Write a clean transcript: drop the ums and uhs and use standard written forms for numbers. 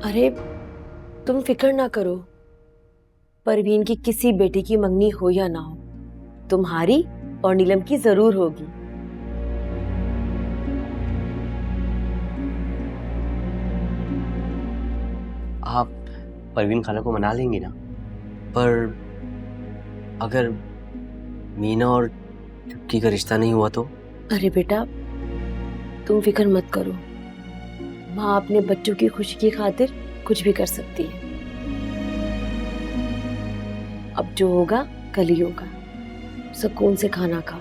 अरे तुम फिक्र ना करो, परवीन की किसी बेटी की मंगनी हो या ना हो, तुम्हारी और नीलम की जरूर होगी। आप परवीन खाला को मना लेंगी ना? पर अगर मीना और चुटकी का रिश्ता नहीं हुआ तो? अरे बेटा तुम फिक्र मत करो, माँ अपने बच्चों की खुशी की खातिर कुछ भी कर सकती है। अब जो होगा कल ही होगा, सुकून से खाना खाओ।